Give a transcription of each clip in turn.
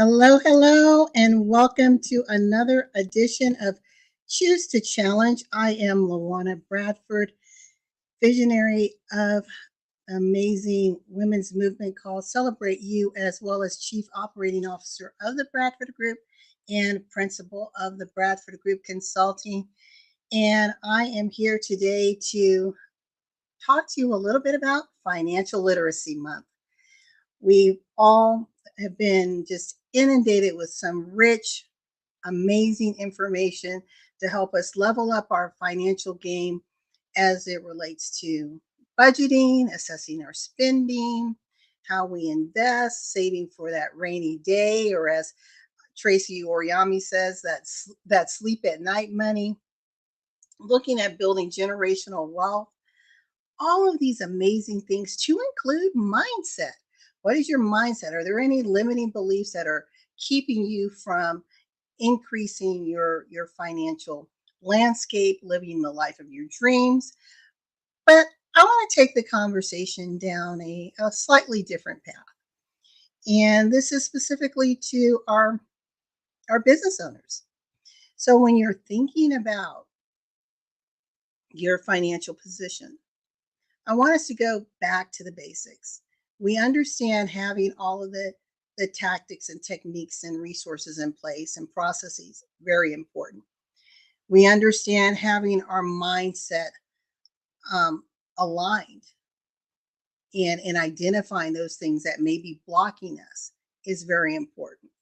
Hello, hello, and welcome to another edition of Choose to Challenge. I am Lawana Bradford, visionary of amazing women's movement called Celebrate You, as well as Chief Operating Officer of the Bradford Group and Principal of the Bradford Group Consulting. And I am here today to talk to you a little bit about Financial Literacy Month. We all have been just inundated with some rich, amazing information to help us level up our financial game as it relates to budgeting, assessing our spending, how we invest, saving for that rainy day, or as Tracy Oriami says, that sleep at night money, looking at building generational wealth, all of these amazing things to include mindset. What is your mindset? Are there any limiting beliefs that are keeping you from increasing your financial landscape, living the life of your dreams? But I want to take the conversation down a slightly different path. And this is specifically to our business owners. So when you're thinking about your financial position, I want us to go back to the basics. We understand having all of the tactics and techniques and resources in place and processes, very important. We understand having our mindset aligned and identifying those things that may be blocking us is very important.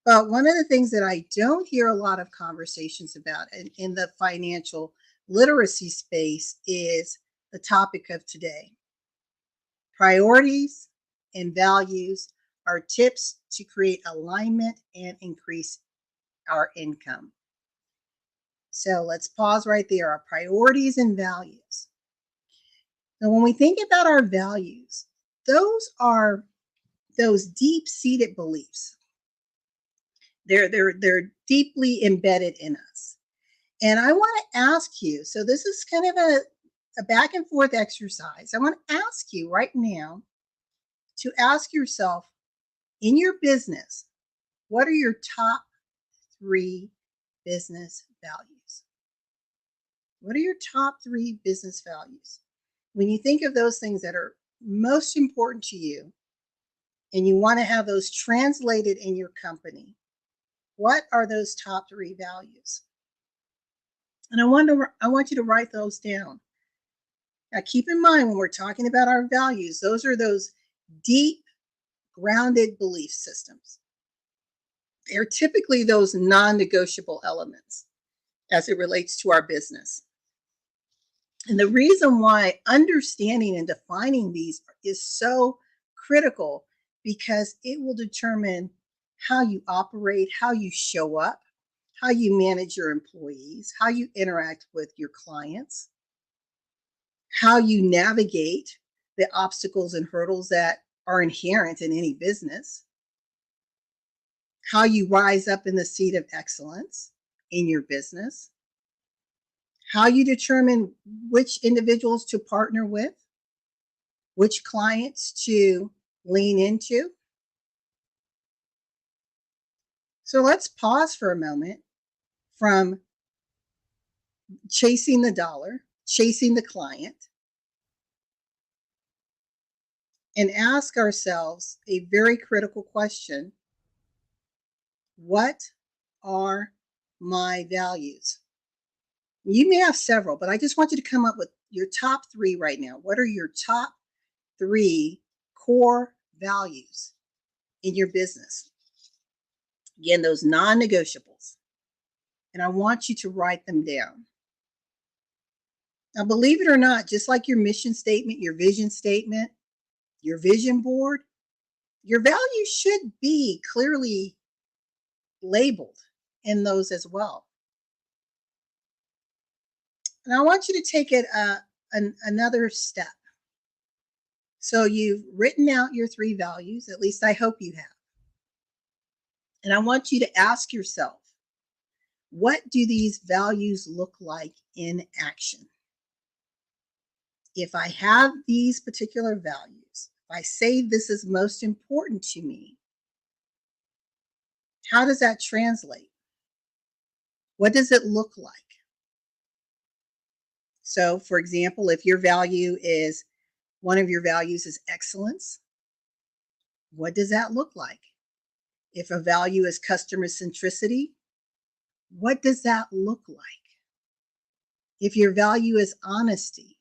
But one of the things that I don't hear a lot of conversations about in the financial literacy space is the topic of today. Priorities and values are tips to create alignment and increase our income. So let's pause right there. Our priorities and values. Now, when we think about our values, those are those deep-seated beliefs. They're deeply embedded in us. And I want to ask you, so this is kind of a back and forth exercise. I want to ask you right now to ask yourself in your business, what are your top 3 business values? What are your top 3 business values? When you think of those things that are most important to you and you want to have those translated in your company, what are those top 3 values? And I want you to write those down. Now, keep in mind when we're talking about our values, those are those deep, grounded belief systems. They're typically those non-negotiable elements as it relates to our business. And the reason why understanding and defining these is so critical because it will determine how you operate, how you show up, how you manage your employees, how you interact with your clients, how you navigate the obstacles and hurdles that are inherent in any business, how you rise up in the seat of excellence in your business, how you determine which individuals to partner with, which clients to lean into. So let's pause for a moment from chasing the dollar, chasing the client, and ask ourselves a very critical question. What are my values? You may have several, but I just want you to come up with your top 3 right now. What are your top 3 core values in your business? Again, those non-negotiables. And I want you to write them down. Now, believe it or not, just like your mission statement, your vision statement, your vision board, your values should be clearly labeled in those as well. And I want you to take it another step. So you've written out your 3 values, at least I hope you have. And I want you to ask yourself, what do these values look like in action? If I have these particular values, if I say this is most important to me, How does that translate? What does it look like? So, for example, if your value is one of your values is excellence, what does that look like? If a value is customer centricity, what does that look like? If your value is honesty,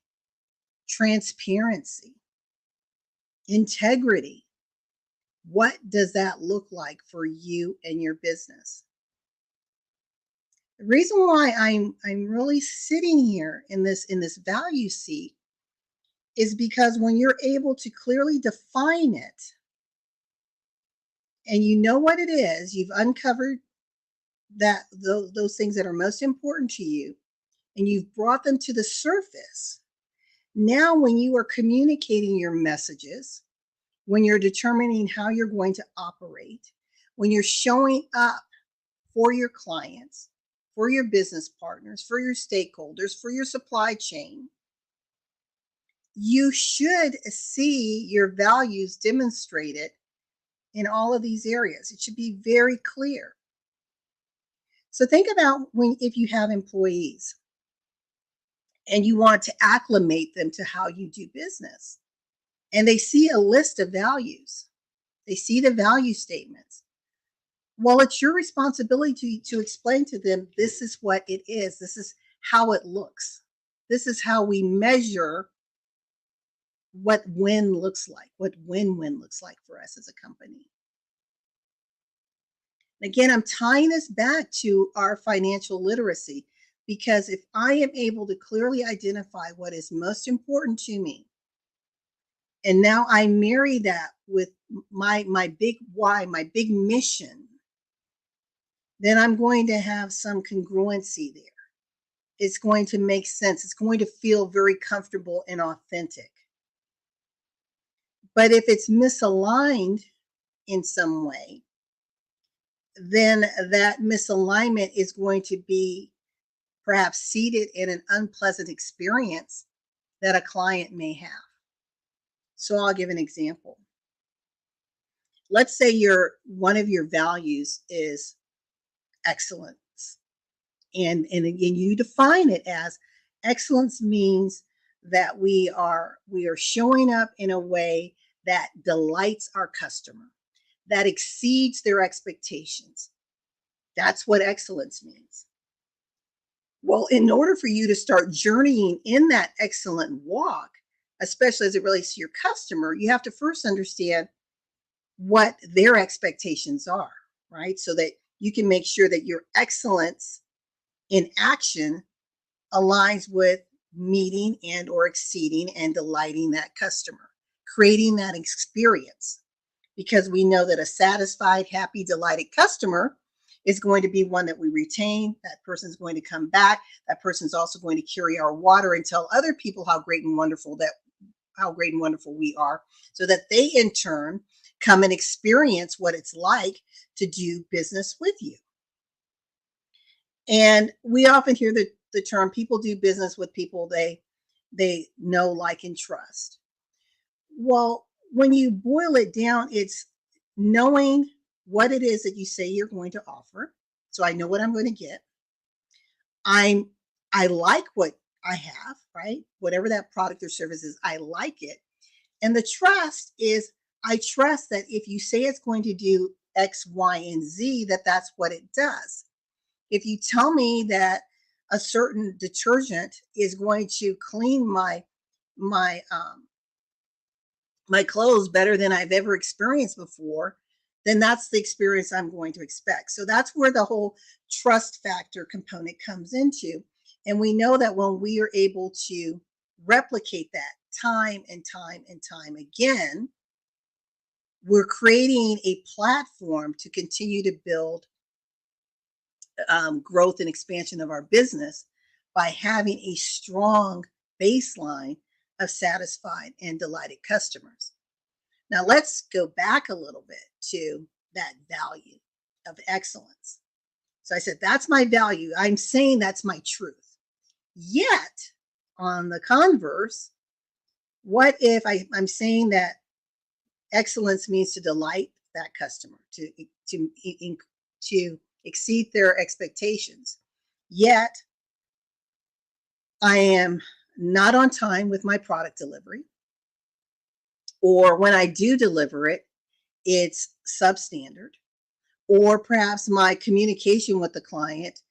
transparency, integrity, what does that look like for you and your business? The reason why I'm really sitting here in this value seat is because when you're able to clearly define it and you know what it is, you've uncovered that those things that are most important to you and you've brought them to the surface. Now when you are communicating your messages, when you're determining how you're going to operate, when you're showing up for your clients, for your business partners, for your stakeholders, for your supply chain, you should see your values demonstrated in all of these areas. It should be very clear. So think about if you have employees and you want to acclimate them to how you do business, and they see a list of values, they see the value statements. Well, it's your responsibility to explain to them, this is what it is. This is how it looks. This is how we measure what win looks like, what win-win looks like for us as a company. Again, I'm tying this back to our financial literacy, because if I am able to clearly identify what is most important to me, and now I marry that with my big why, my big mission, then I'm going to have some congruency there. It's going to make sense. It's going to feel very comfortable and authentic. But if it's misaligned in some way, then that misalignment is going to be perhaps seated in an unpleasant experience that a client may have. So I'll give an example. Let's say one of your values is excellence. And again, you define it as excellence means that we are showing up in a way that delights our customer, that exceeds their expectations. That's what excellence means. Well, in order for you to start journeying in that excellent walk, especially as it relates to your customer, you have to first understand what their expectations are, right? So that you can make sure that your excellence in action aligns with meeting and or exceeding and delighting that customer, creating that experience. Because we know that a satisfied, happy, delighted customer is going to be one that we retain. That person's going to come back. That person's also going to carry our water and tell other people how great and wonderful we are, so that they in turn come and experience what it's like to do business with you. And we often hear the term, people do business with people they know, like, and trust. Well, when you boil it down, it's knowing what it is that you say you're going to offer. So I know what I'm going to get. I like what I have, right? Whatever that product or service is, I like it. And the trust is, I trust that if you say it's going to do X, Y, and Z, that's what it does. If you tell me that a certain detergent is going to clean my clothes better than I've ever experienced before, then that's the experience I'm going to expect. So that's where the whole trust factor component comes into. And we know that when we are able to replicate that time and time and time again, we're creating a platform to continue to build growth and expansion of our business by having a strong baseline of satisfied and delighted customers. Now let's go back a little bit to that value of excellence. So I said, that's my value. I'm saying that's my truth. Yet, on the converse, what if I'm saying that excellence means to delight that customer, to to exceed their expectations. Yet, I am not on time with my product delivery, or when I do deliver it, it's substandard, or perhaps my communication with the client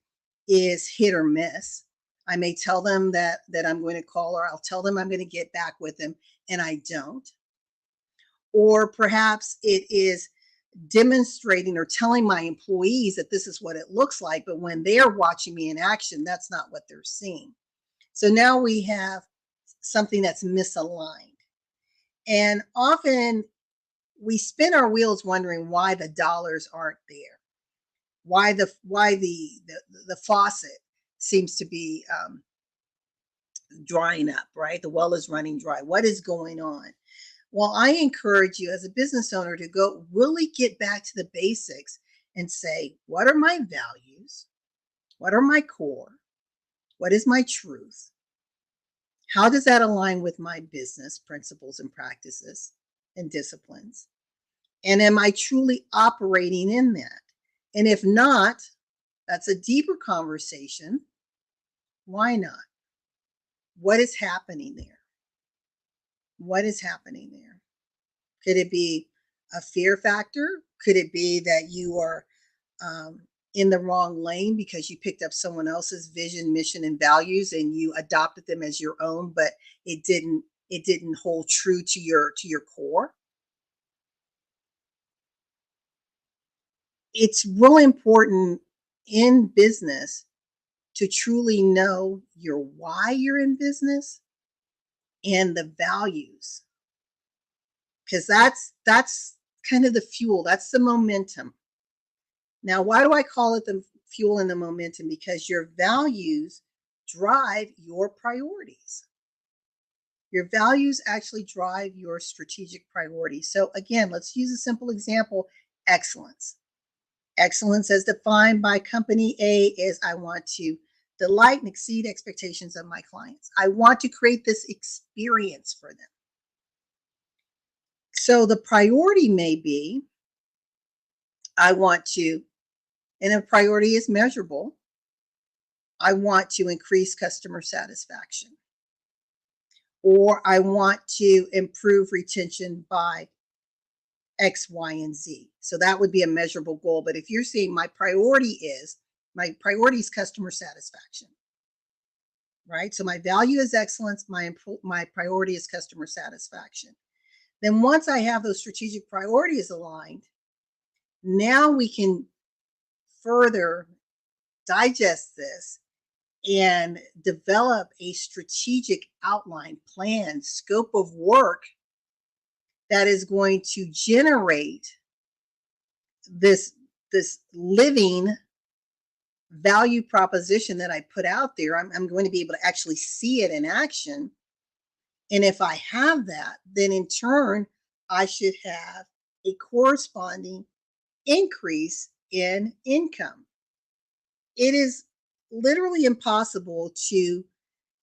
is hit or miss. I may tell them that I'm going to call, or I'll tell them I'm going to get back with them and I don't. Or perhaps it is demonstrating or telling my employees that this is what it looks like, but when they're watching me in action, that's not what they're seeing. So now we have something that's misaligned. And often we spin our wheels wondering why the dollars aren't there, why the faucet seems to be drying up, right? The well is running dry. What is going on? Well, I encourage you as a business owner to go really get back to the basics and say, what are my values? What are my core? What is my truth? How does that align with my business principles and practices and disciplines? And am I truly operating in that? And if not, that's a deeper conversation. Why not? What is happening there? What is happening there? Could it be a fear factor? Could it be that you are in the wrong lane because you picked up someone else's vision, mission, and values and you adopted them as your own, but it didn't hold true to your core? It's really important in business to truly know your why you're in business and the values, because that's kind of the fuel, that's the momentum. Now, why do I call it the fuel and the momentum? Because your values drive your priorities. Your values actually drive your strategic priorities. So again, let's use a simple example: excellence. Excellence as defined by company A is I want to delight and exceed expectations of my clients. I want to create this experience for them. So the priority may be I want to, and a priority is measurable, I want to increase customer satisfaction, or I want to improve retention by X, Y, and Z. So that would be a measurable goal. But if you're saying my priority is customer satisfaction, right? So my value is excellence. My priority is customer satisfaction. Then once I have those strategic priorities aligned, now we can further digest this and develop a strategic outline, plan, scope of work that is going to generate this living value proposition that I put out there. I'm going to be able to actually see it in action. And if I have that, then in turn, I should have a corresponding increase in income. It is literally impossible to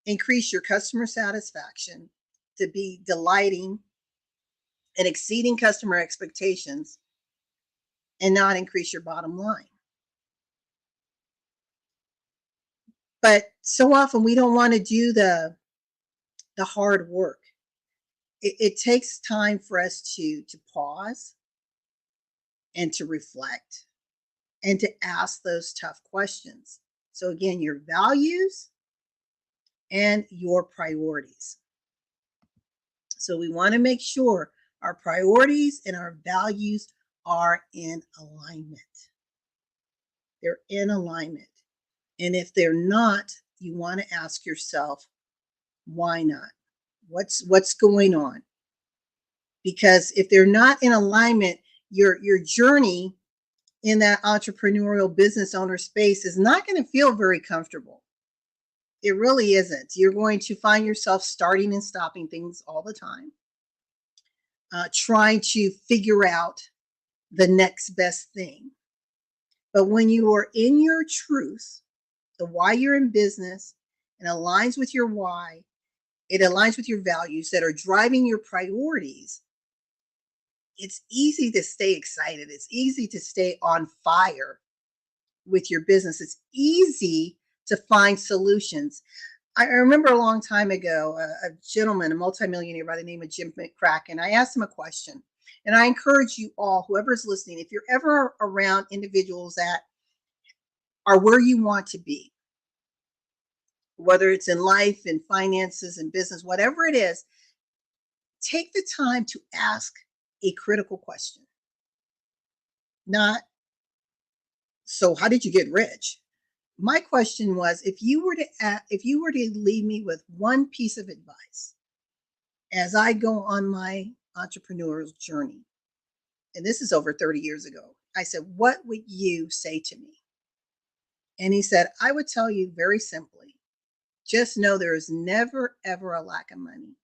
increase your customer satisfaction, to be delighting and exceeding customer expectations, and not increase your bottom line. But so often we don't want to do the hard work. It takes time for us to pause and to reflect and to ask those tough questions. So again, your values and your priorities. So we want to make sure our priorities and our values are in alignment. They're in alignment. And if they're not, you want to ask yourself, why not? What's going on? Because if they're not in alignment, your journey in that entrepreneurial business owner space is not going to feel very comfortable. It really isn't. You're going to find yourself starting and stopping things all the time, trying to figure out the next best thing. But when you are in your truth, the why you're in business, and aligns with your why, it aligns with your values that are driving your priorities, it's easy to stay excited. It's easy to stay on fire with your business. It's easy to find solutions. I remember a long time ago, a gentleman, a multimillionaire by the name of Jim McCracken. I asked him a question, and I encourage you all, whoever's listening, if you're ever around individuals that are where you want to be, whether it's in life, in finances, in business, whatever it is, take the time to ask a critical question. Not, so how did you get rich? My question was, if you were to leave me with one piece of advice as I go on my entrepreneurial journey, and this is over 30 years ago, I said, what would you say to me? And he said, I would tell you very simply, just know there is never, ever a lack of money.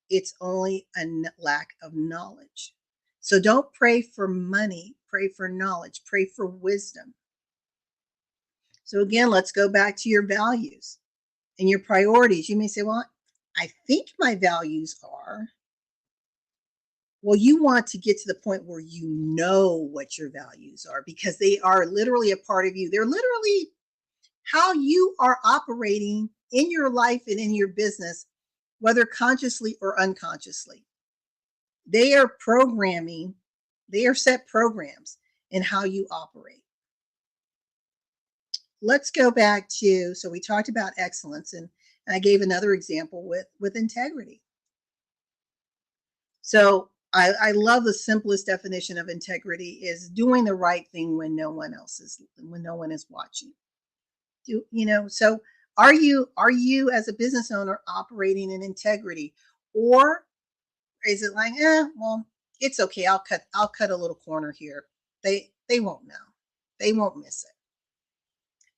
It's only a lack of knowledge. So don't pray for money, pray for knowledge, pray for wisdom. So again, let's go back to your values and your priorities. You may say, well, I think my values are. Well, you want to get to the point where you know what your values are, because they are literally a part of you. They're literally how you are operating in your life and in your business, whether consciously or unconsciously. They are programming, they are set programs in how you operate. Let's go back to, so we talked about excellence, and I gave another example with integrity. So I love the simplest definition of integrity is doing the right thing when no one is watching. So are you as a business owner operating in integrity, or is it like, well, it's okay, I'll cut a little corner here. They won't know. They won't miss it.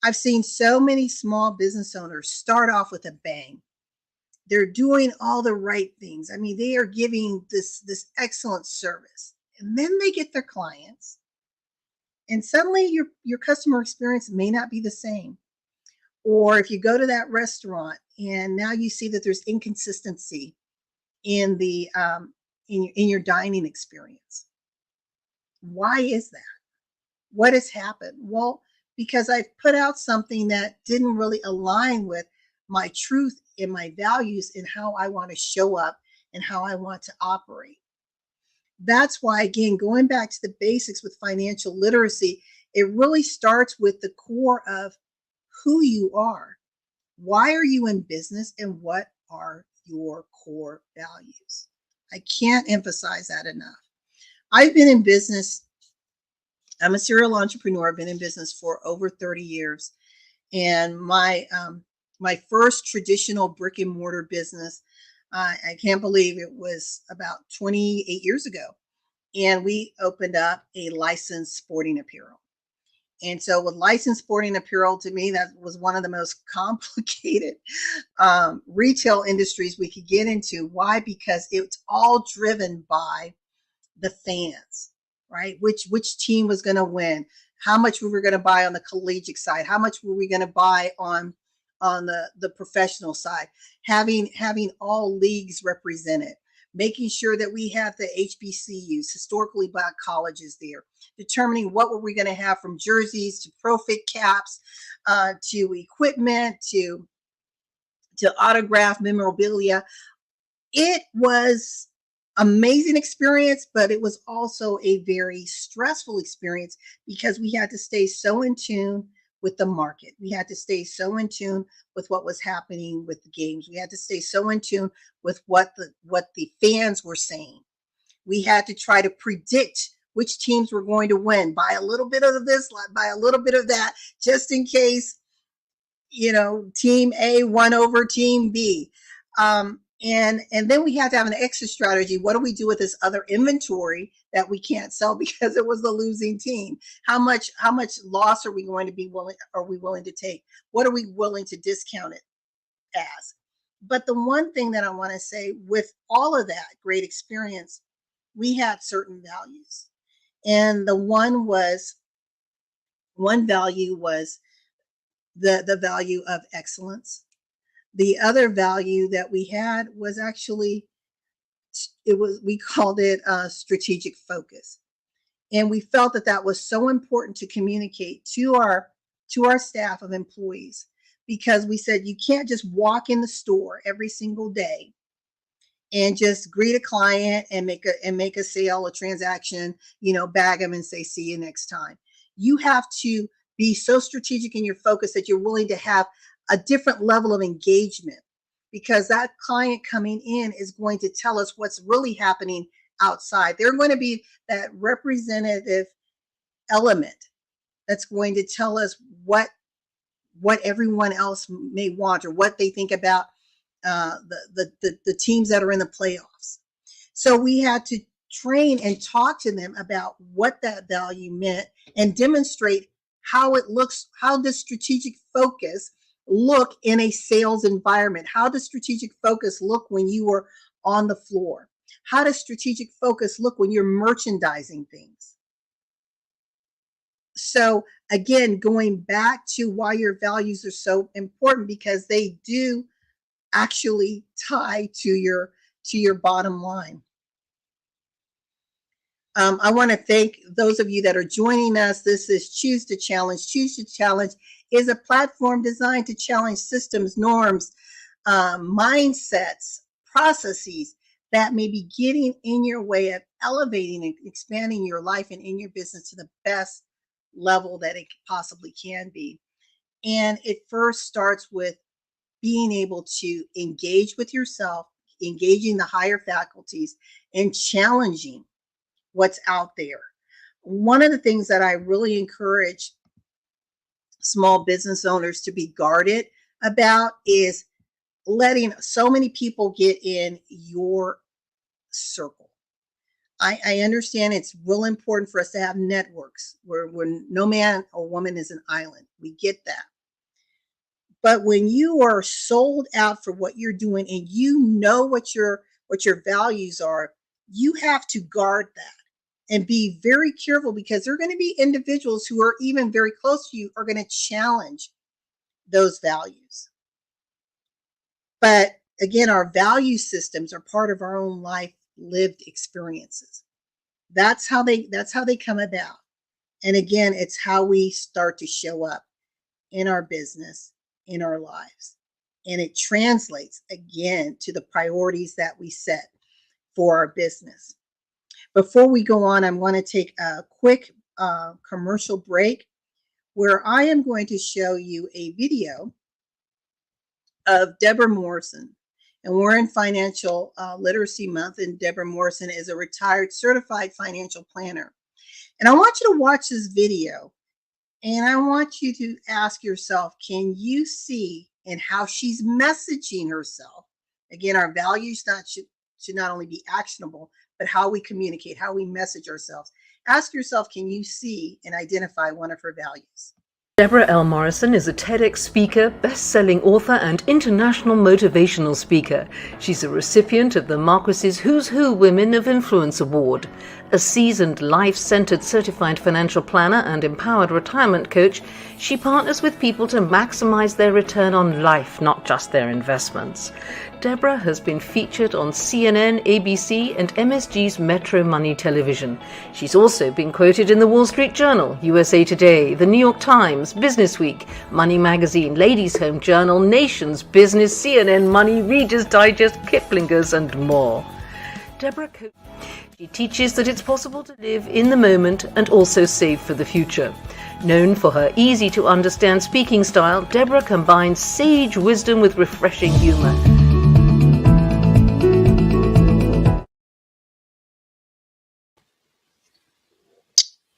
I've seen so many small business owners start off with a bang. They're doing all the right things. I mean, they are giving this excellent service. And then they get their clients. And suddenly your customer experience may not be the same. Or if you go to that restaurant and now you see that there's inconsistency in the in your dining experience. Why is that? What has happened? Well, because I've put out something that didn't really align with my truth and my values and how I want to show up and how I want to operate. That's why, again, going back to the basics with financial literacy, it really starts with the core of who you are. Why are you in business, and what are your core values? I can't emphasize that enough. I've been in business. I'm a serial entrepreneur. I've been in business for over 30 years. And my first traditional brick and mortar business, I can't believe it was about 28 years ago. And we opened up a licensed sporting apparel. And so with licensed sporting apparel, to me, that was one of the most complicated retail industries we could get into. Why? Because it's all driven by the fans, right? Which team was going to win, how much we were going to buy on the collegiate side, how much were we going to buy on the professional side, having all leagues represented, making sure that we have the HBCUs, historically black colleges there, determining what were we going to have from jerseys to profit caps, to equipment, to autograph memorabilia. It was amazing experience, but it was also a very stressful experience because we had to stay so in tune with the market. We had to stay so in tune with what was happening with the games. We had to stay so in tune with what the fans were saying. We had to try to predict which teams were going to win, buy a little bit of this, buy a little bit of that, just in case, team A won over team B. And then we had to have an exit strategy. What do we do with this other inventory that we can't sell because it was the losing team? How much loss are we willing to take? What are we willing to discount it as? But the one thing that I want to say, with all of that great experience, we had certain values. And the one value was the value of excellence. The other value that we had was actually, we called it strategic focus. And we felt that that was so important to communicate to our staff of employees, because we said you can't just walk in the store every single day and just greet a client and make a sale, a transaction, bag them and say, see you next time. You have to be so strategic in your focus that you're willing to have a different level of engagement, because that client coming in is going to tell us what's really happening outside. They're going to be that representative element that's going to tell us what everyone else may want, or what they think about the teams that are in the playoffs. So we had to train and talk to them about what that value meant, and demonstrate how it looks, how does strategic focus look in a sales environment? How does strategic focus look when you are on the floor? How does strategic focus look when you're merchandising things? So again, going back to why your values are so important, because they do actually tie to your bottom line. I want to thank those of you that are joining us. This is Choose to Challenge. Choose to Challenge is a platform designed to challenge systems, norms, mindsets, processes that may be getting in your way of elevating and expanding your life and in your business to the best level that it possibly can be. And it first starts with being able to engage with yourself, engaging the higher faculties, and challenging what's out there. One of the things that I really encourage small business owners to be guarded about is letting so many people get in your circle. I understand it's real important for us to have networks where no man or woman is an island. We get that. But when you are sold out for what you're doing, and you know what your values are, you have to guard that and be very careful, because there are going to be individuals who are even very close to you are going to challenge those values. But again, our value systems are part of our own life lived experiences. That's how they come about. And again, it's how we start to show up in our business, in our lives. And it translates again to the priorities that we set for our business. Before we go on, I'm going to take a quick commercial break, where I am going to show you a video of Deborah Morrison. And we're in Financial Literacy Month, and Deborah Morrison is a retired certified financial planner. And I want you to watch this video, and I want you to ask yourself, can you see in how she's messaging herself? Again, our values should not only be actionable, but how we communicate, how we message ourselves. Ask yourself, can you see and identify one of her values? Deborah L Morrison is a TEDx speaker, best-selling author, and international motivational speaker. She's a recipient of the Marquis's Who's Who Women of Influence Award. A seasoned, life-centered certified financial planner and empowered retirement coach, she partners with people to maximize their return on life, not just their investments. Deborah has been featured on CNN, ABC, and MSG's Metro Money Television. She's also been quoted in the Wall Street Journal, USA Today, the New York Times, Business Week, Money Magazine, Ladies' Home Journal, Nations, Business, CNN, Money, Reader's Digest, Kiplinger's, and more. She teaches that it's possible to live in the moment and also save for the future. Known for her easy-to-understand speaking style, Deborah combines sage wisdom with refreshing humor.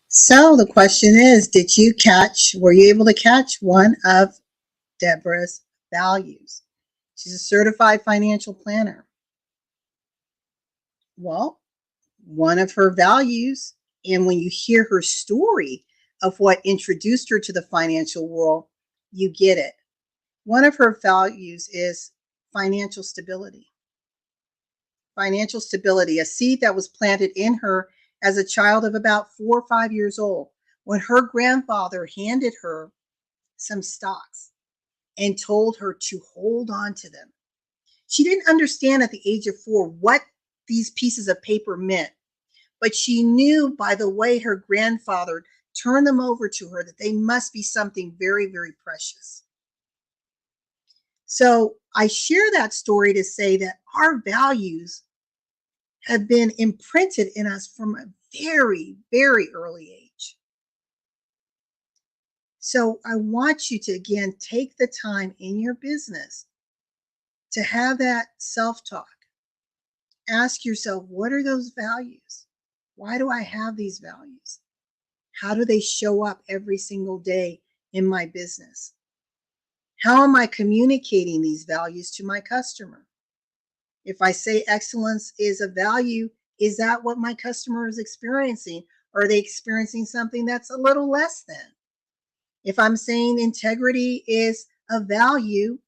So the question is, were you able to catch one of Deborah's values? She's a certified financial planner. Well, one of her values, and when you hear her story of what introduced her to the financial world, you get it. One of her values is financial stability. Financial stability, a seed that was planted in her as a child of about 4 or 5 years old, when her grandfather handed her some stocks and told her to hold on to them. She didn't understand at the age of 4 what these pieces of paper meant, but she knew by the way her grandfather turned them over to her that they must be something very, very precious. So I share that story to say that our values have been imprinted in us from a very, very early age. So I want you to, again, take the time in your business to have that self-talk. Ask yourself, what are those values? Why do I have these values? How do they show up every single day in my business? How am I communicating these values to my customer? If I say excellence is a value, is that what my customer is experiencing? Or are they experiencing something that's a little less than? If I'm saying integrity is a value,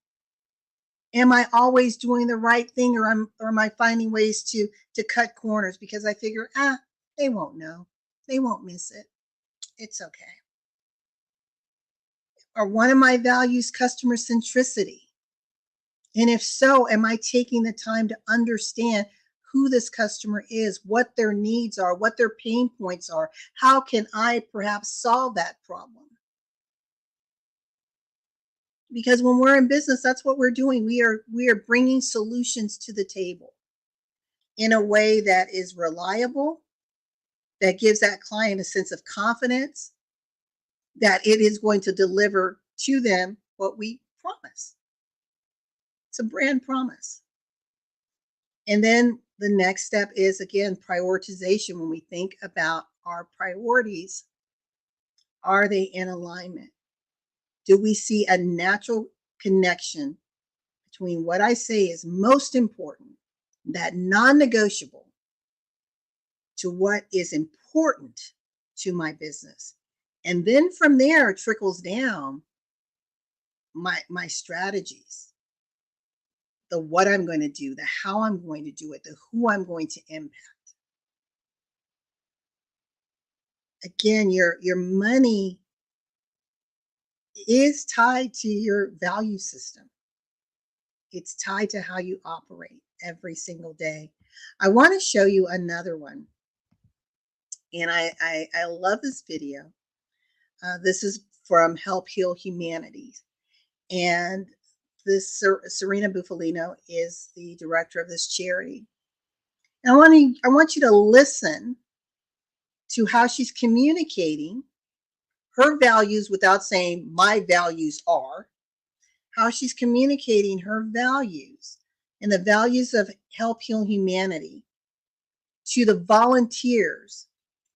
am I always doing the right thing, or am I finding ways to cut corners because I figure, they won't know. They won't miss it. It's okay. Are one of my values customer centricity? And if so, am I taking the time to understand who this customer is, what their needs are, what their pain points are? How can I perhaps solve that problem? Because when we're in business, that's what we're doing. We are bringing solutions to the table in a way that is reliable, that gives that client a sense of confidence that it is going to deliver to them what we promise. It's a brand promise. And then the next step is, again, prioritization. When we think about our priorities, are they in alignment? Do we see a natural connection between what I say is most important, that non-negotiable, to what is important to my business? And then from there, it trickles down my strategies, the what I'm going to do, the how I'm going to do it, the who I'm going to impact. Again, your money is tied to your value system. It's tied to how you operate every single day. I want to show you another one. And I love this video. This is from Help Heal Humanity. And this Serena Buffalino is the director of this charity. And I want you to listen to how she's communicating her values without saying my values are, how she's communicating her values and the values of Help Heal Humanity to the volunteers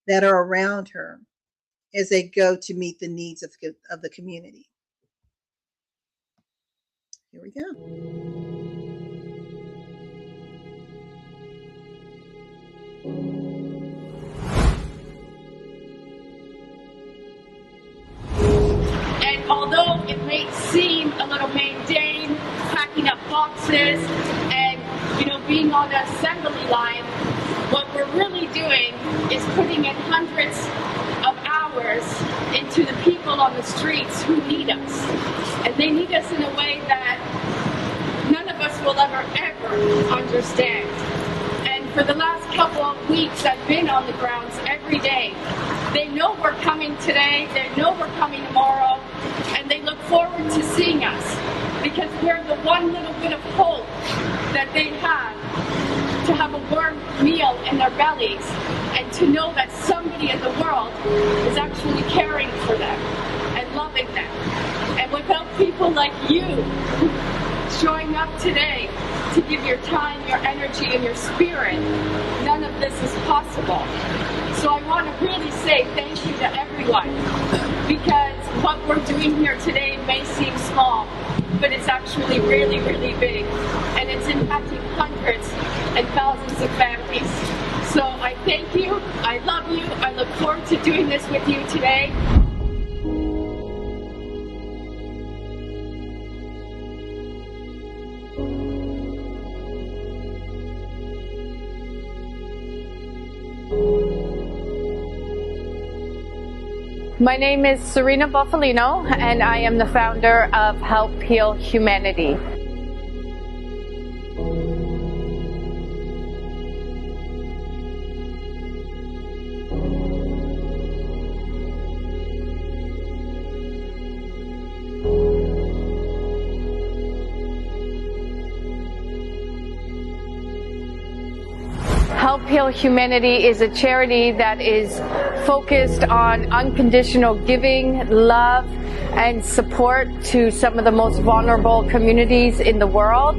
that are around her as they go to meet the needs of the community. Here we go. And although it may seem a little mundane, packing up boxes and being on the assembly line, what we're really doing is putting in hundreds of hours into the people on the streets who need us. And they need us in a way that none of us will ever understand. And for the last couple of weeks, I've been on the grounds every day. They know we're coming today, they know we're coming tomorrow, and they look forward to seeing us because we're the one little bit of hope that they have, to have a warm meal in their bellies and to know that somebody in the world is actually caring for them and loving them. And without people like you showing up today to give your time, your energy, and your spirit, none of this is possible. So I want to really say thank you to everyone, because what we're doing here today may seem small, but it's actually really, really big, and it's impacting hundreds and thousands of families. So I thank you, I love you, I look forward to doing this with you today. My name is Serena Buffalino, and I am the founder of Help Heal Humanity. Help Heal Humanity is a charity that is focused on unconditional giving, love, and support to some of the most vulnerable communities in the world.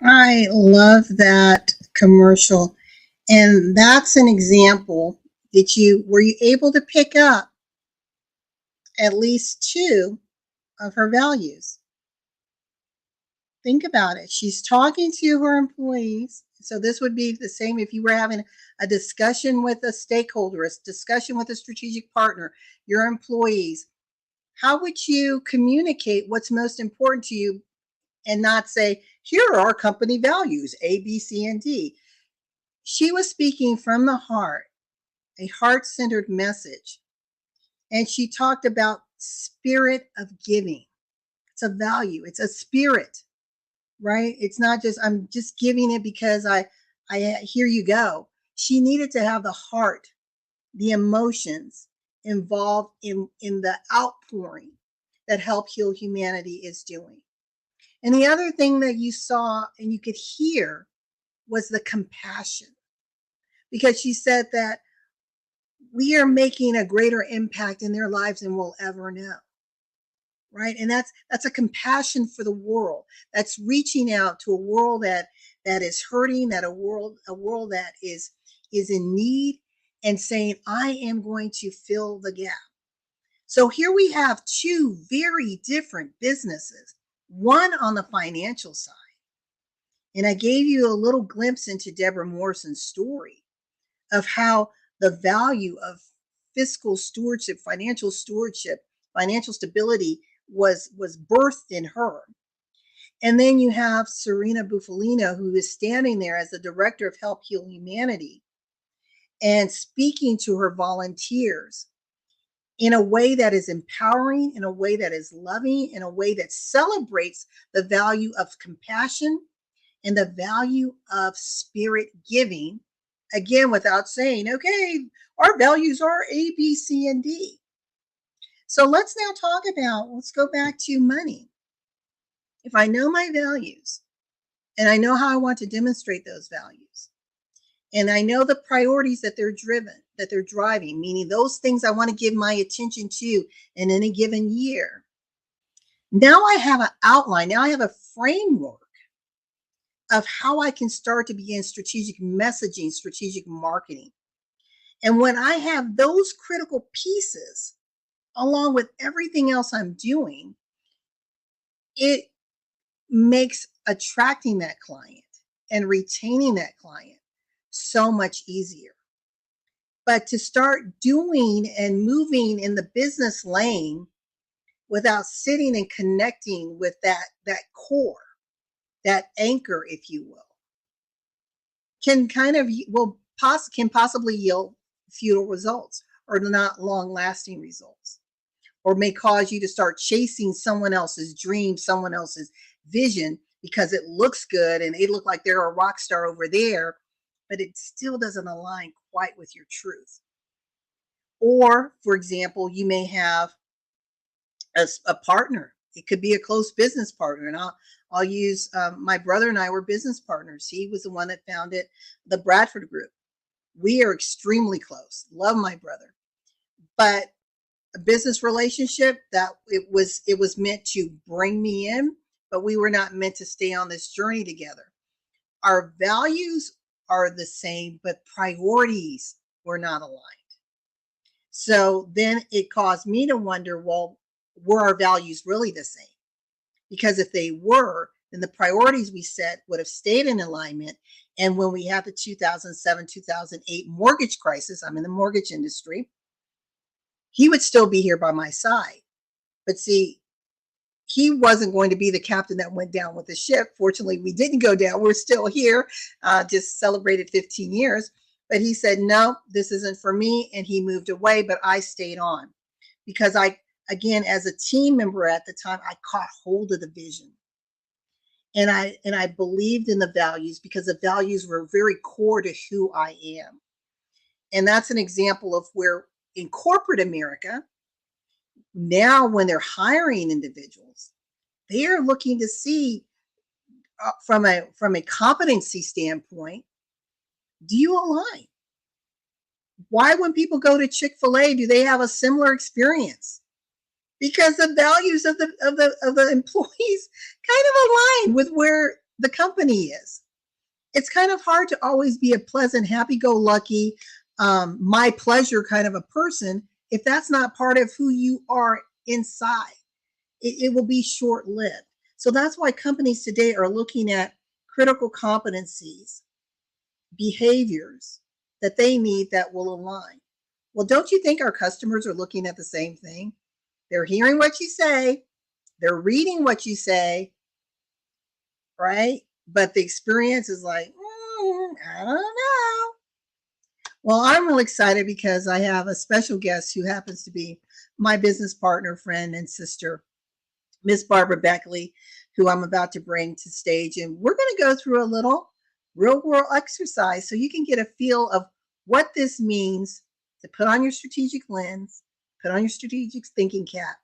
I love that commercial. And that's an example. Were you able to pick up at least two of her values? Think about it. She's talking to her employees. So this would be the same if you were having a discussion with a stakeholder, a discussion with a strategic partner, your employees. How would you communicate what's most important to you and not say, here are our company values, A, B, C, and D? She was speaking from the heart, a heart-centered message. And she talked about spirit of giving. It's a value. It's a spirit, right? It's not just, I'm just giving it because here you go. She needed to have the heart, the emotions involved in the outpouring that Help Heal Humanity is doing. And the other thing that you saw and you could hear was the compassion, because she said that we are making a greater impact in their lives than we'll ever know. Right? And that's a compassion for the world. That's reaching out to a world that is hurting, that a world that is in need, and saying, I am going to fill the gap. So here we have two very different businesses, one on the financial side. And I gave you a little glimpse into Deborah Morrison's story of how the value of fiscal stewardship, financial stability was birthed in her. And then you have Serena Bufalino, who is standing there as the director of Help Heal Humanity and speaking to her volunteers in a way that is empowering, in a way that is loving, in a way that celebrates the value of compassion and the value of spirit giving. Again, without saying, okay, our values are A, B, C, and D. So let's go back to money. If I know my values and I know how I want to demonstrate those values, and I know the priorities that they're driving, meaning those things I want to give my attention to in any given year. Now I have an outline. Now I have a framework of how I can start to begin strategic messaging, strategic marketing. And when I have those critical pieces, along with everything else I'm doing, it makes attracting that client and retaining that client so much easier. But to start doing and moving in the business lane without sitting and connecting with that core, that anchor, if you will, can possibly yield futile results or not long-lasting results, or may cause you to start chasing someone else's dream, someone else's vision, because it looks good and they look like they're a rock star over there, but it still doesn't align quite with your truth. Or, for example, you may have a partner. It could be a close business partner. And I'll use my brother and I were business partners. He was the one that founded the Bradford Group. We are extremely close. Love my brother. But a business relationship, that it was meant to bring me in, but we were not meant to stay on this journey together. Our values are the same, but priorities were not aligned. So then it caused me to wonder, well, were our values really the same? Because if they were, then the priorities we set would have stayed in alignment. And when we had the 2007, 2008 mortgage crisis, I'm in the mortgage industry, he would still be here by my side. But see, he wasn't going to be the captain that went down with the ship. Fortunately, we didn't go down. We're still here, just celebrated 15 years. But he said, no, this isn't for me. And he moved away, but I stayed on because again, as a team member at the time, I caught hold of the vision. And I believed in the values because the values were very core to who I am. And that's an example of where in corporate America, now when they're hiring individuals, they are looking to see from a competency standpoint, do you align? Why, when people go to Chick-fil-A, do they have a similar experience? Because the values of the employees kind of align with where the company is. It's kind of hard to always be a pleasant, happy-go-lucky, my pleasure kind of a person if that's not part of who you are inside. It will be short-lived. So that's why companies today are looking at critical competencies, behaviors that they need that will align. Well, don't you think our customers are looking at the same thing? They're hearing what you say, they're reading what you say, right? But the experience is like, I don't know. Well, I'm really excited because I have a special guest who happens to be my business partner, friend, and sister, Miss Barbara Beckley, who I'm about to bring to stage. And we're going to go through a little real world exercise so you can get a feel of what this means to put on your strategic lens, put on your strategic thinking cap,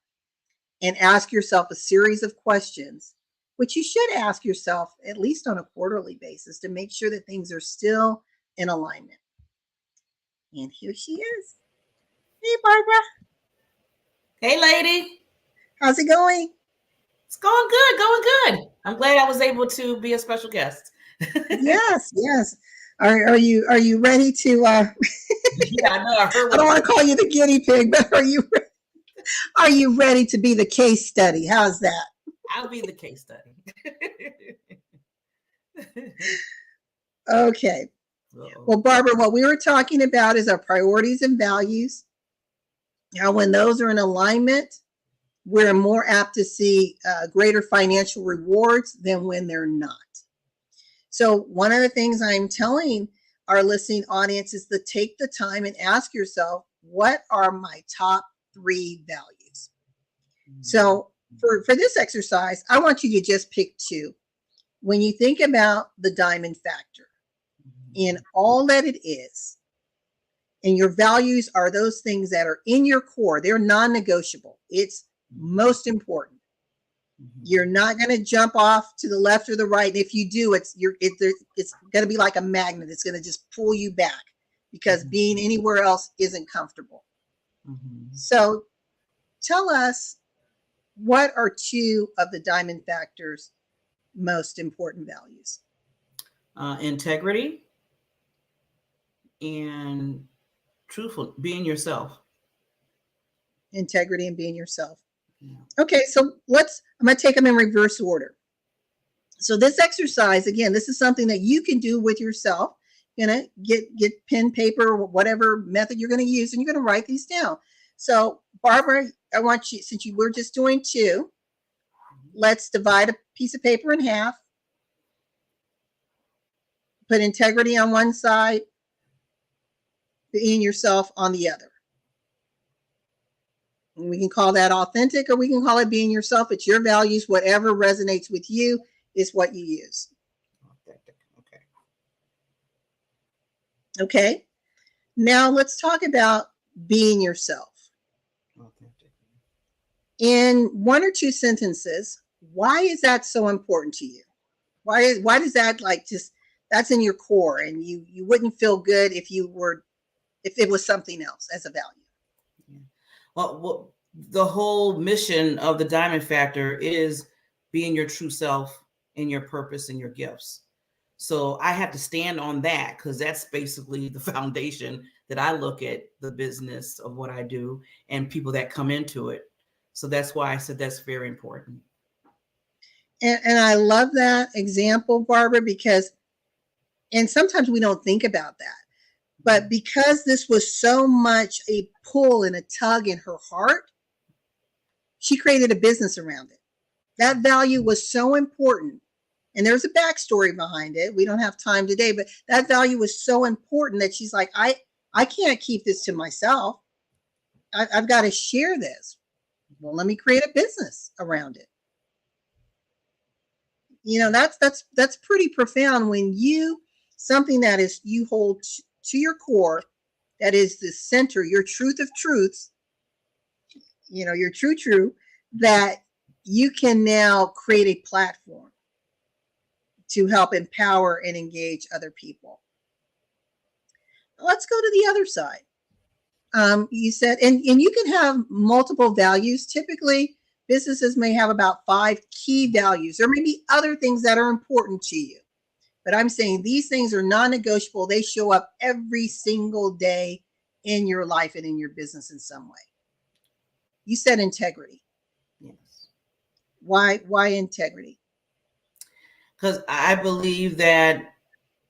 and ask yourself a series of questions, which you should ask yourself at least on a quarterly basis to make sure that things are still in alignment. And here she is. Hey, Barbara. Hey, lady. How's it going? It's going good, going good. I'm glad I was able to be a special guest. Yes. Are you ready to? Yeah, I know. I heard. I don't want to call you the guinea pig, but are you ready to be the case study? How's that? I'll be the case study. Okay. Uh-oh. Well, Barbara, what we were talking about is our priorities and values. Now, when those are in alignment, we're more apt to see greater financial rewards than when they're not. So one of the things I'm telling our listening audience is to take the time and ask yourself, what are my top 3 values? So for this exercise, I want you to just pick 2. When you think about the diamond factor in all that it is, and your values are those things that are in your core, they're non-negotiable. It's most important. You're not going to jump off to the left or the right. And if you do, it's going to be like a magnet. It's going to just pull you back because being anywhere else isn't comfortable. So tell us, what are 2 of the diamond factor's most important values? Integrity and truthful, being yourself. Integrity and being yourself. Yeah. Okay, so I'm going to take them in reverse order. So this exercise, again, this is something that you can do with yourself. You're going to get pen, paper, whatever method you're going to use, and you're going to write these down. So Barbara, I want you, since you were just doing 2, let's divide a piece of paper in half. Put integrity on one side, being yourself on the other. And we can call that authentic, or we can call it being yourself. It's your values. Whatever resonates with you is what you use. Okay. Okay. Now let's talk about being yourself. Authentic. In 1 or 2 sentences, why is that so important to you? Why does that that's in your core, and you wouldn't feel good if it was something else as a value? Well, the whole mission of the Diamond Factor is being your true self and your purpose and your gifts. So I have to stand on that because that's basically the foundation that I look at the business of what I do and people that come into it. So that's why I said that's very important. And I love that example, Barbara, and sometimes we don't think about that. But because this was so much a pull and a tug in her heart, she created a business around it. That value was so important. And there's a backstory behind it. We don't have time today, but that value was so important that she's like, I can't keep this to myself. I've got to share this. Well, let me create a business around it. That's pretty profound when something that is you hold to your core, that is the center, your truth of truths, your true, that you can now create a platform to help empower and engage other people. Let's go to the other side. You said, and you can have multiple values. Typically, businesses may have about 5 key values. There may be other things that are important to you, but I'm saying these things are non-negotiable. They show up every single day in your life and in your business in some way. You said integrity. Yes. Why integrity? Because I believe that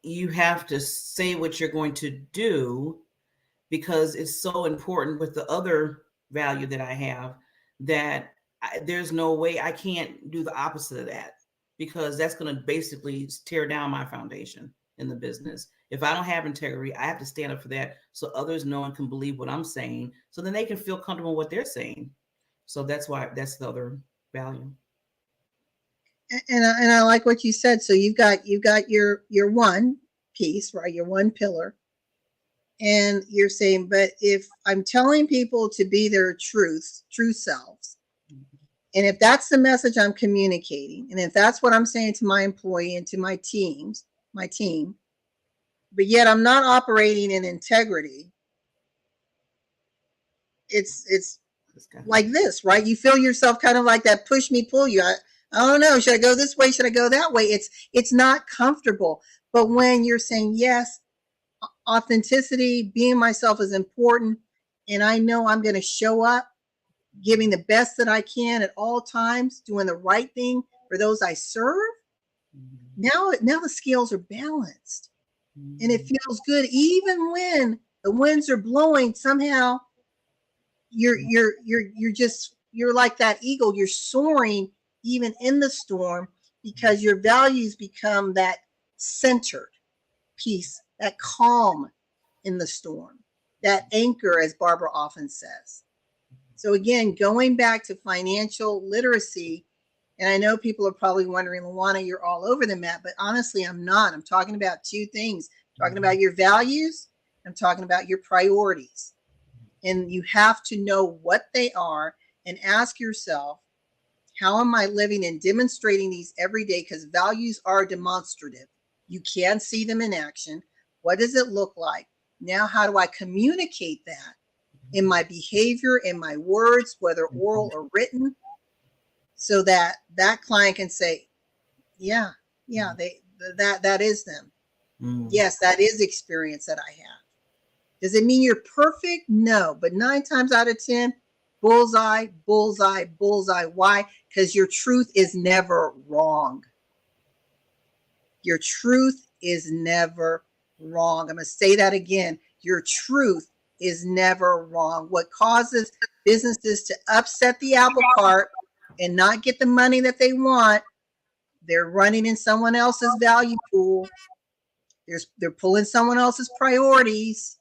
you have to say what you're going to do, because it's so important with the other value that I have that there's no way I can't do the opposite of that, because that's going to basically tear down my foundation in the business. If I don't have integrity, I have to stand up for that so others know and can believe what I'm saying, so then they can feel comfortable with what they're saying. So that's the other value. And I like what you said. So you've got your one piece, right? Your one pillar. And you're saying, but if I'm telling people to be their true selves, and if that's the message I'm communicating, and if that's what I'm saying to my employee and to my team, but yet I'm not operating in integrity, it's like this, right? You feel yourself kind of like that push me, pull you. I don't know. Should I go this way? Should I go that way? It's not comfortable. But when you're saying, yes, authenticity, being myself is important, and I know I'm going to show up giving the best that I can at all times, doing the right thing for those I serve. Now the scales are balanced, and it feels good. Even when the winds are blowing, somehow you're like that eagle. You're soaring even in the storm, because your values become that centered peace, that calm in the storm, that anchor, as Barbara often says. So again, going back to financial literacy, and I know people are probably wondering, Luana, you're all over the map, but honestly, I'm not. I'm talking about 2 things. I'm talking about your values. I'm talking about your priorities. And you have to know what they are and ask yourself, how am I living and demonstrating these every day? Because values are demonstrative. You can see them in action. What does it look like? Now, how do I communicate that in my behavior, in my words, whether oral or written, so that that client can say, yeah, that is them. Yes, that is experience that I have. Does it mean you're perfect? No, but 9 times out of 10, bullseye, bullseye, bullseye. Why? Because your truth is never wrong. Your truth is never wrong. I'm going to say that again. Your truth is never wrong. What causes businesses to upset the apple cart and not get the money that they want, they're running in someone else's value pool. They're pulling someone else's priorities.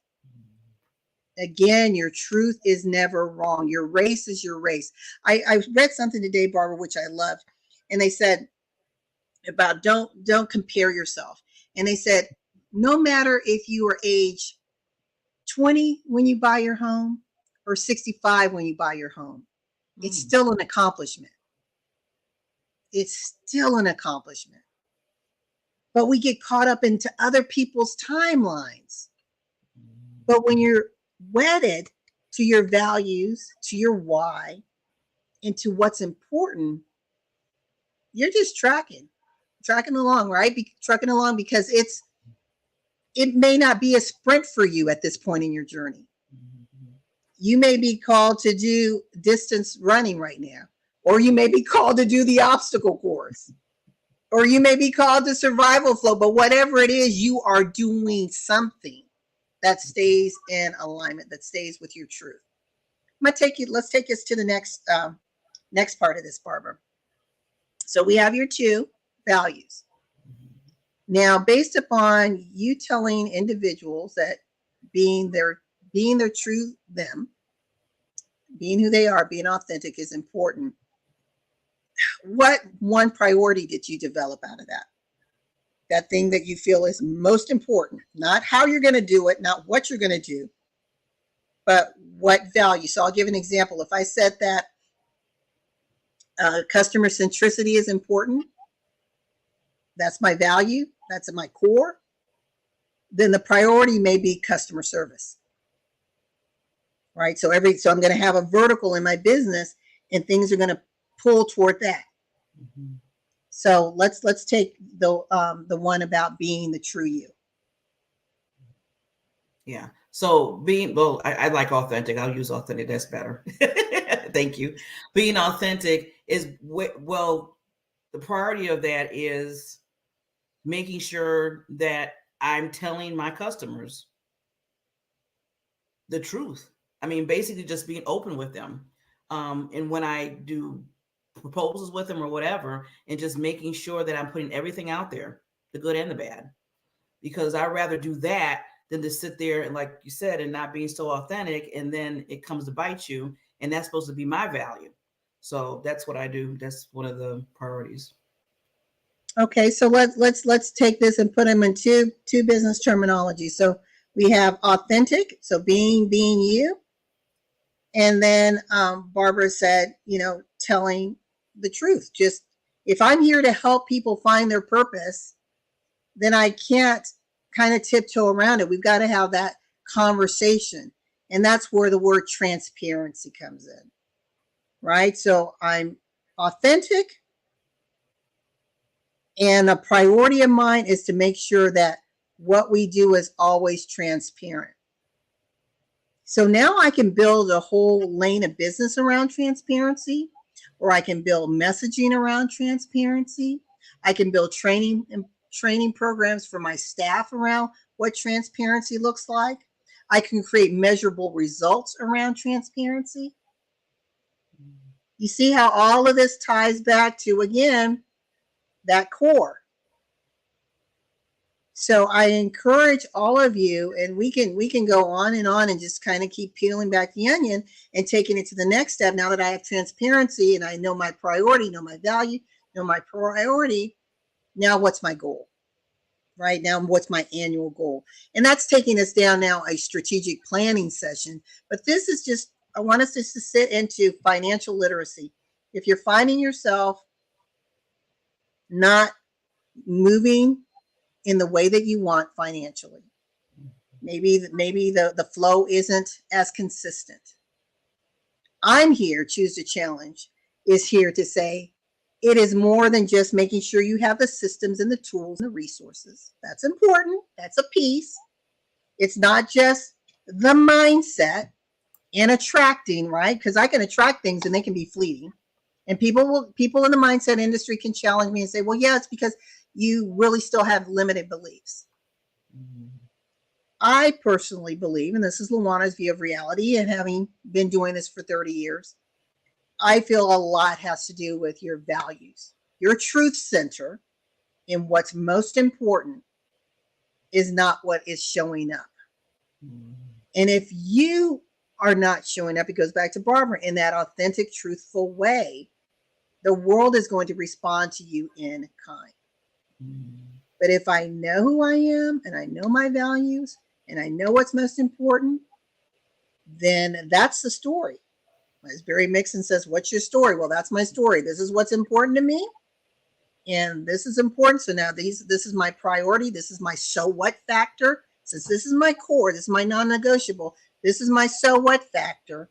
Again, your truth is never wrong. Your race is your race. I read something today, Barbara, which I loved. And they said about don't compare yourself. And they said, no matter if you are age 20 when you buy your home or 65 when you buy your home, it's still an accomplishment. It's still an accomplishment. But we get caught up into other people's timelines. But when you're wedded to your values, to your why, and to what's important, you're just tracking along, right? Trucking along, because it may not be a sprint for you at this point in your journey. You may be called to do distance running right now, or you may be called to do the obstacle course, or you may be called to survival flow, but whatever it is, you are doing something that stays in alignment, that stays with your truth. Let's take us to the next part of this, Barbara. So we have your 2 values. Now, based upon you telling individuals that being their true them, being who they are, being authentic is important. what one priority did you develop out of that? That thing that you feel is most important, not how you're going to do it, not what you're going to do, but what value. So I'll give an example. If I said that customer centricity is important, that's my value, that's at my core, then the priority may be customer service. Right? So I'm going to have a vertical in my business and things are going to pull toward that. Mm-hmm. So let's take the one about being the true you. Yeah. So I like authentic. I'll use authentic. That's better. Thank you. Being authentic is the priority of that is making sure that I'm telling my customers the truth. I mean, basically just being open with them. And when I do proposals with them or whatever, and just making sure that I'm putting everything out there, the good and the bad, because I'd rather do that than to sit there and, like you said, and not being so authentic, and then it comes to bite you, and that's supposed to be my value. So that's what I do. That's one of the priorities. Okay, so let's take this and put them in two business terminology. So we have authentic, so being you, and then Barbara said, telling the truth. Just if I'm here to help people find their purpose, then I can't kind of tiptoe around it. We've got to have that conversation. And that's where the word transparency comes in, right? So I'm authentic, and a priority of mine is to make sure that what we do is always transparent. So now I can build a whole lane of business around transparency, or I can build messaging around transparency. I can build training programs for my staff around what transparency looks like. I can create measurable results around transparency. You see how all of this ties back to, again, that core. So I encourage all of you, and we can go on and just kind of keep peeling back the onion and taking it to the next step. Now that I have transparency and I know my priority, know my value, know my priority, now what's my goal? Right now, what's my annual goal? And that's taking us down now a strategic planning session. But this is just, I want us just to sit into financial literacy. If you're finding yourself not moving in the way that you want financially, maybe the flow isn't as consistent, I'm here, Choose to Challenge is here to say, it is more than just making sure you have the systems and the tools and the resources. That's important. That's a piece. It's not just the mindset and attracting, right? Because I can attract things and they can be fleeting. And people in the mindset industry can challenge me and say, well, yeah, it's because you really still have limited beliefs. Mm-hmm. I personally believe, and this is Luana's view of reality, and having been doing this for 30 years, I feel a lot has to do with your values. Your truth center in what's most important is not what is showing up. Mm-hmm. And if you are not showing up, it goes back to Barbara, in that authentic, truthful way, the world is going to respond to you in kind. Mm-hmm. But if I know who I am, and I know my values, and I know what's most important, then that's the story. As Barry Mixon says, what's your story? Well, that's my story. This is what's important to me. And this is important. So now this is my priority. This is my so what factor. Since this is my core, this is my non-negotiable, this is my so what factor.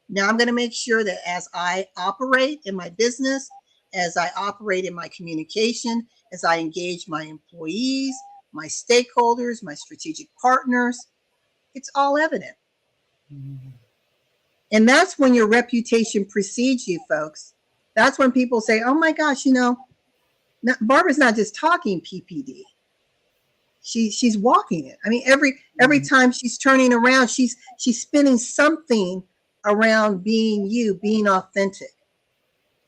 Now I'm going to make sure that as I operate in my business, as I operate in my communication, as I engage my employees, my stakeholders, my strategic partners, it's all evident. Mm-hmm. And that's when your reputation precedes you, folks. That's when people say, oh my gosh, Barbara's not just talking PPD. She's walking it. I mean, every time she's turning around, she's spinning something around being you, being authentic.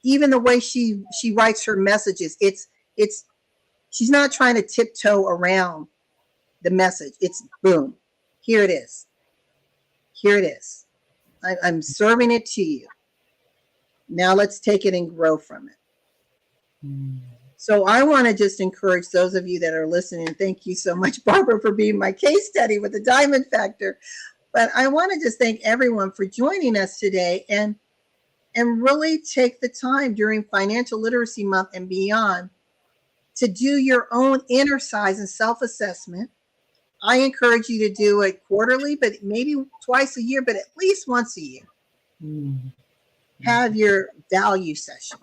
Even the way she writes her messages, she's not trying to tiptoe around the message. It's boom. Here it is. Here it is. I'm serving it to you. Now let's take it and grow from it. So I want to just encourage those of you that are listening. Thank you so much, Barbara, for being my case study with the diamond factor. But I want to just thank everyone for joining us today and really take the time during Financial Literacy Month and beyond to do your own inner size and self-assessment. I encourage you to do it quarterly, but maybe twice a year, but at least once a year. Have your value session.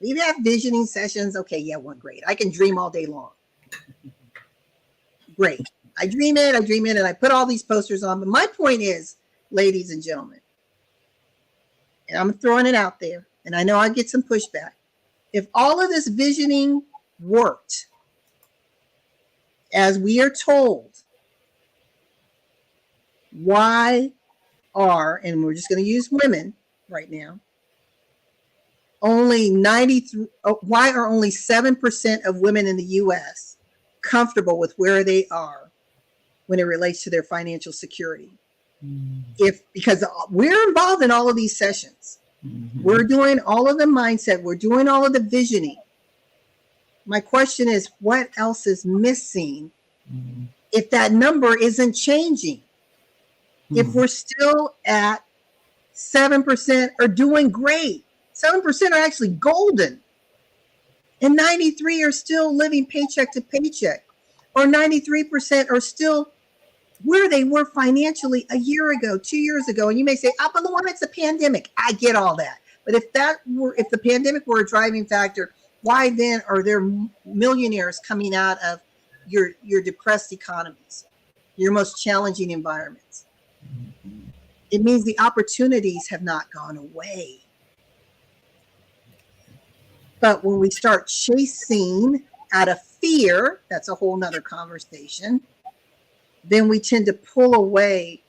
We have visioning sessions. Okay, yeah, one, great. I can dream all day long. Great. I dream it, and I put all these posters on. But my point is, ladies and gentlemen, and I'm throwing it out there, and I know I get some pushback. If all of this visioning worked as we are told, why are, and we're just going to use women right now, only 93, why are only 7% of women in the U.S. comfortable with where they are when it relates to their financial security? Because we're involved in all of these sessions. We're doing all of the mindset. We're doing all of the visioning. My question is, what else is missing if that number isn't changing? If we're still at 7% are doing great, 7% are actually golden, and 93 are still living paycheck to paycheck, or 93% are still where they were financially a year ago, 2 years ago. And you may say, but Luana, it's a pandemic. I get all that. But if the pandemic were a driving factor, why then are there millionaires coming out of your depressed economies, your most challenging environments? It means the opportunities have not gone away. But when we start chasing out of fear, that's a whole nother conversation, then we tend to pull away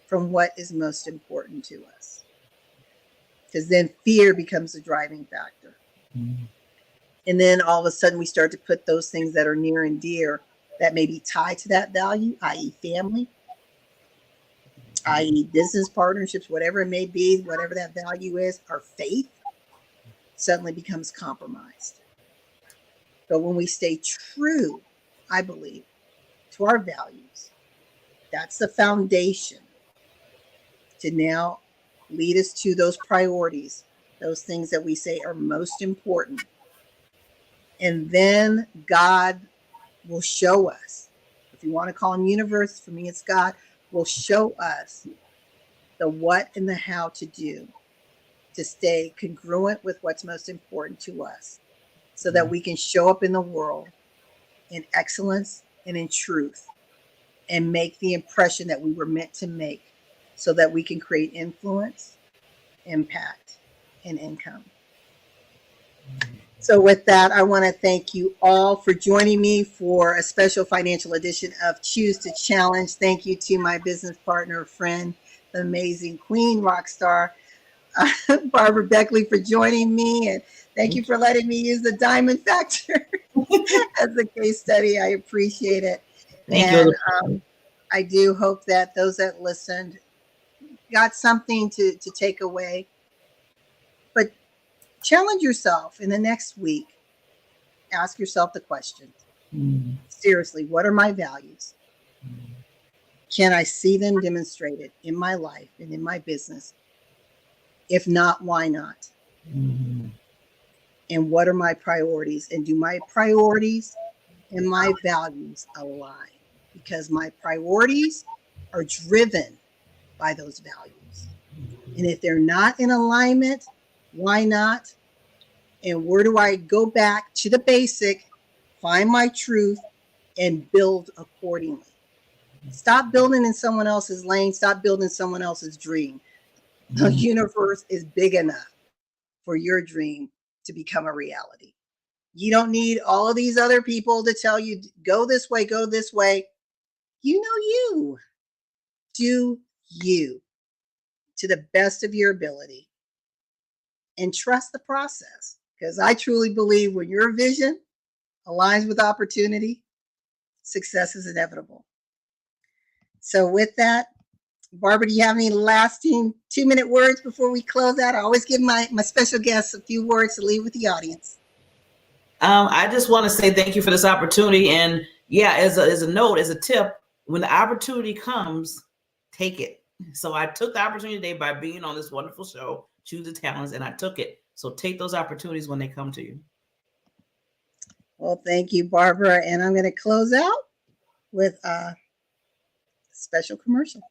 from what is most important to us. Because then fear becomes a driving factor. And then all of a sudden we start to put those things that are near and dear that may be tied to that value, i.e. family, i.e. business partnerships, whatever it may be, whatever that value is, our faith suddenly becomes compromised. But when we stay true, I believe, to our values, that's the foundation to now lead us to those priorities, those things that we say are most important. And then God will show us, if you want to call him universe, for me it's God, will show us the what and the how to do to stay congruent with what's most important to us, so that we can show up in the world in excellence and in truth and make the impression that we were meant to make, so that we can create influence, impact, and income. So with that, I want to thank you all for joining me for a special financial edition of Choose to Challenge. Thank you to my business partner, friend, the amazing queen, rock star, Barbara Beckley, for joining me. And thank you for letting me use the diamond factor as a case study. I appreciate it. Thank you. I do hope that those that listened got something to take away. But challenge yourself in the next week. Ask yourself the question. Seriously, what are my values? Can I see them demonstrated in my life and in my business? If not, why not? And what are my priorities? And do my priorities and my values align? Because my priorities are driven by those values. And if they're not in alignment, why not? And where do I go back to the basic, find my truth, and build accordingly? Stop building in someone else's lane. Stop building someone else's dream. The universe is big enough for your dream to become a reality. You don't need all of these other people to tell you, go this way, go this way. You know you. Do you to the best of your ability and trust the process. Because I truly believe when your vision aligns with opportunity, success is inevitable. So with that, Barbara, do you have any lasting 2-minute words before we close out? I always give my special guests a few words to leave with the audience. I just want to say thank you for this opportunity. And yeah, as a note, as a tip, when the opportunity comes, take it. So I took the opportunity today by being on this wonderful show, Choose the Talents, and I took it. So take those opportunities when they come to you. Well, thank you, Barbara. And I'm going to close out with a special commercial.